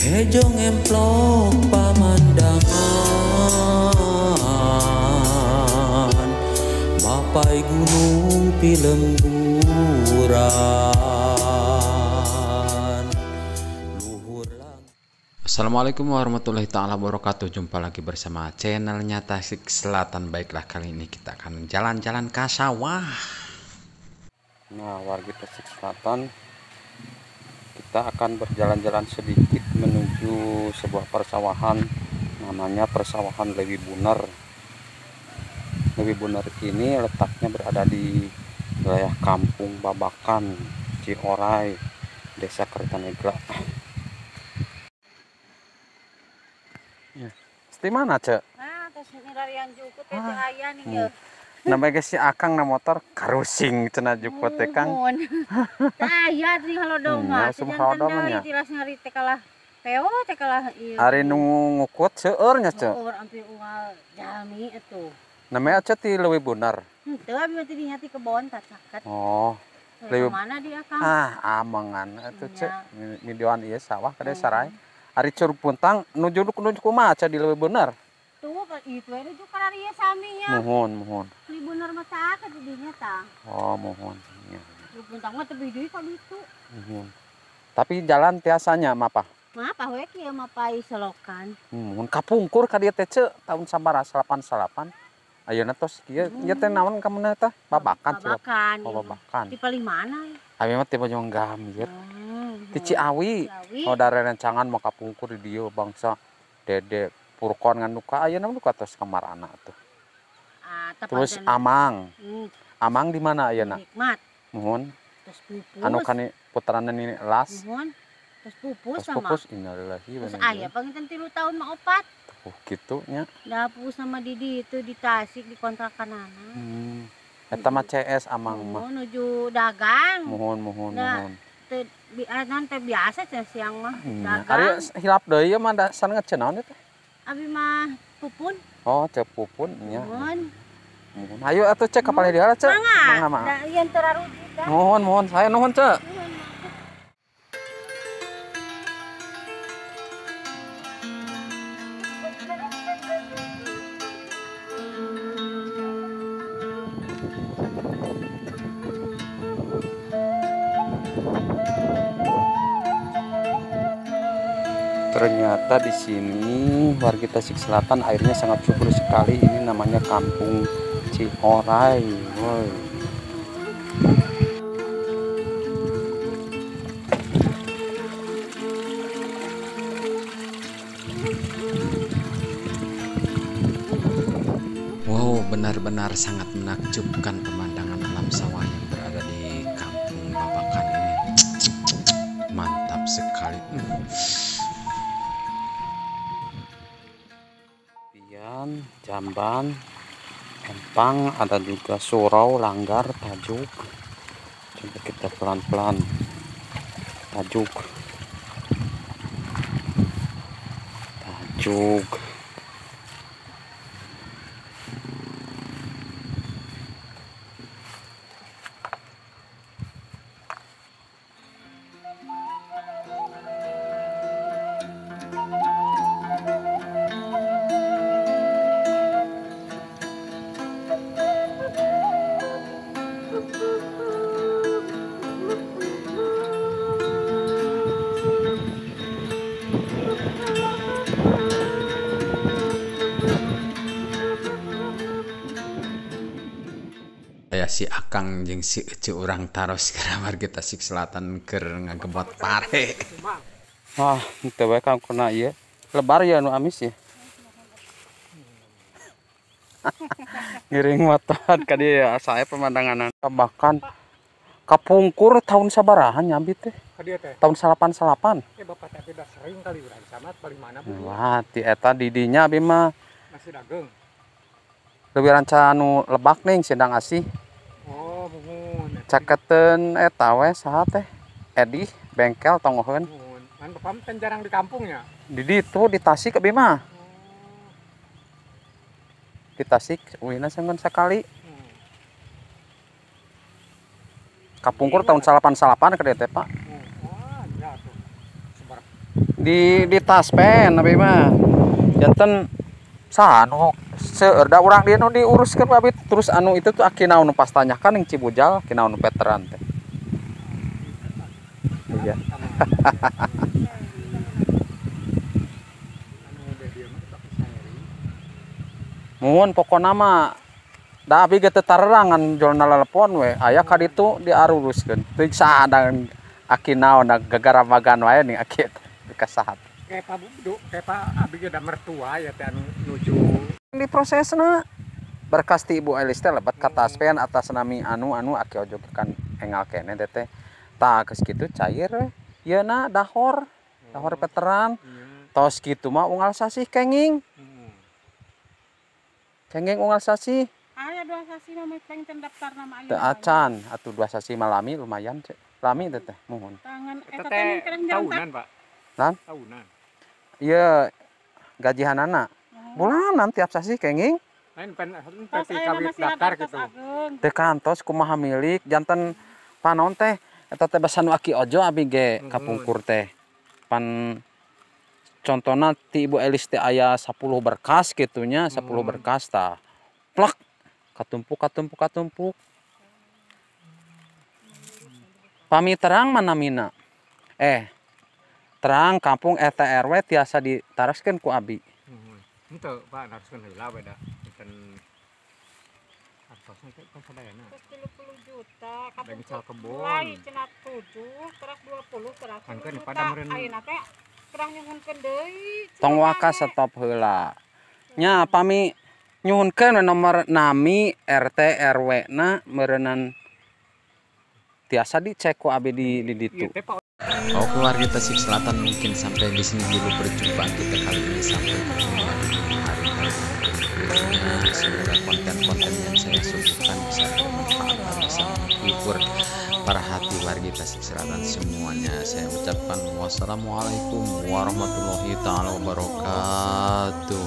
Hejo ngemplok pamandangan, mapai gunung pilengguran. Assalamualaikum warahmatullahi ta'ala wabarakatuh. Jumpa lagi bersama channelnya Tasik Selatan. Baiklah, kali ini kita akan jalan-jalan ke sawah. Nah, warga Tasik Selatan, kita akan berjalan-jalan sedikit menuju sebuah persawahan, namanya persawahan Lewi Buner. Lewi Buner ini letaknya berada di wilayah Kampung Babakan, Ciorai, Desa Kertanegara. Di mana, Cek? Nah, terus nirarian jukut teh aya nih ya. Namanya si Akang na motor karusing cenah jukut teh Kang. Aya di halodong mah. Sum halodong nya. Tilas ngari teh kalah peo teh kalah ieu. Ari nu ngukut seueur nya, Cek. Seueur ampir unggal jalmi atuh. Namanya Cek ti Lewi Buner. Henteu abi mah tidinya ti kebon tacaket. Oh. Lewi mana dia Kang? Amangan atuh Cek. Midioan ieu sawah kada sarai. Ari Curug Puntang nuju kumaha Cek di Lewi Buner? Tuh itu aya nuju ka ieu sami nya. Mohon. Lewi Buner mah caket didinya tah. Oh, mohon. Curug Puntang mah teu deui ka ditu. Mohon. Tapi jalan tiasanya mapa? Mapa we kieu mapai selokan. Mohon kapungkur ka dieu teh Cek tahun sabaraha 88. Ayeuna tos kieu ieu teh naon kamana teh? Babakan Cek. Oh, Babakan. Di paling mana? Abi mah teh Bojong Gambir. Di Ciawi. Oh, dari rencangan mau kapungkur di dieu bangsa Dede Purkon ngan duka ayeuna nu ka tos kamarana tuh. Terus Amang. Amang di mana ayeuna? Nikmat. Mohon. Terus pupus. Anu kan putranan ini Las. Mohon. Terus pupus sama. Pupus innalillahi wa inna ilaihi raji'un. Terus aya panginten 3 tahun mah opat. Oh, kitu nya. Da pupus sama Didi itu di Tasik di kontrakanana. Eta mah CS Amang mah. Menuju dagang. Mohon. Teh biasa cenah siang mah dagang. Ari hilap deui mah da san ngecen naon teh? Abi mah pupun. Oh, cek pupun nya. Mohon. Ayo atuh Cek ka Palediara Cek. Mangga. Da ieun teu raruji dah. Mohon, saya nuhun Cek. Ternyata di sini warga Tasik Selatan airnya sangat subur sekali. Ini namanya Kampung Ciorai. Woi. Wow, benar-benar sangat menakjubkan pemandangan alam sawah yang berada di Kampung Babakan ini. Mantap sekali. Jamban, empang, ada juga surau, langgar, tajuk. Coba kita pelan-pelan tajuk. Ya si Akang jeung si Ece urang taros ke warga Tasik Selatan keur ngagebot pare. Wah, teu bae Kang kuna ieu. Lebar ya anu amis ya. Ngiring motor ka dieu sae pemandanganan. Bahkan kapungkur tahun sabaraha nyambi teh? Ka dieu teh. Tahun 88. Bapak teh udah sering kali urang camat bali mana Bu? Wah, ti eta didinya abi mah Masih dagang. leuwih ranca anu Lebak ning Sindang Asih. Oh, muhun. Caketeun eta we saha teh? Edi bengkel tongoheun. Muhun. Kan Bapak kan jarang di kampungnya. Di ditu di Tasik abi mah. Di Tasik uihna sanggeun sakali. Kapungkur tahun 88 ka dieu teh, Pak. Wah, iya tuh. Sebar di taspen abi mah janten anu seueur da urang dia nu diuruskeun abi terus anu itu tuh akinaon nu pas tanyakan yang Cibujal kinaon nu veteran teh iya muhun pokona mah da abi ge teu tarerangan jolna telepon we aya ka ditu diaruruskeun teu saadang akinaon da gagaramagan wae nih aki kasahat kayak Pak Bubdu, kayak Pak Abi udah mertua ya teh anu nuju di prosesna berkas ti Ibu Elis teh lebat ka taspen atas nami anu aki ojo kan engal kene teh tah geus kitu cair yeuna dahor veteran tos kitu mah unggal sasih kenging unggal sasih Aya 2 sasi mah meceng terdaftar nama teu acan atuh 2 sasi malami lumayan cek lami teh mohon tangan eta eta teh teh kereng jalan tahunan Pak Lan? tahunan ieu gajihanana bulanan tiap sasi kenging lain tos pasti aya kawit masih daftar ada tos gitu ageung teh kantos kumaha milik janten panon teh eta teh besan aki ojo abi ge kapungkur teh pan contohna ti Ibu Elis teh aya 10 berkas gitunya 10 berkas tah plak katumpuk pami terang mana mina terang kampung RT RW tiasa ditaraskeun ku abi itu Pak naraskeun heula beda enten artosna teh kan sadayana 30 juta Bengsal kebon. mulai cenah 7 terak 20 terak Angkeun 10 pada juta meureun. ayeuna teh kerang nyuhunkeun deui tong waka stop heula nya pami nyuhunkeun nomor nami RT RW na meureunnan tiasa dicek ku abi di ditu. Ieu teh Pak Oh keluarga Tasik Selatan mungkin sampai di sini dulu perjumpaan kita kali ini sampai ketemu lagi di hari-hari berikutnya. Semoga konten-konten yang saya suguhkan bisa bermanfaat dan bisa menghibur para hati warga Tasik Selatan semuanya. Saya ucapkan wassalamualaikum warahmatullahi taala wabarakatuh.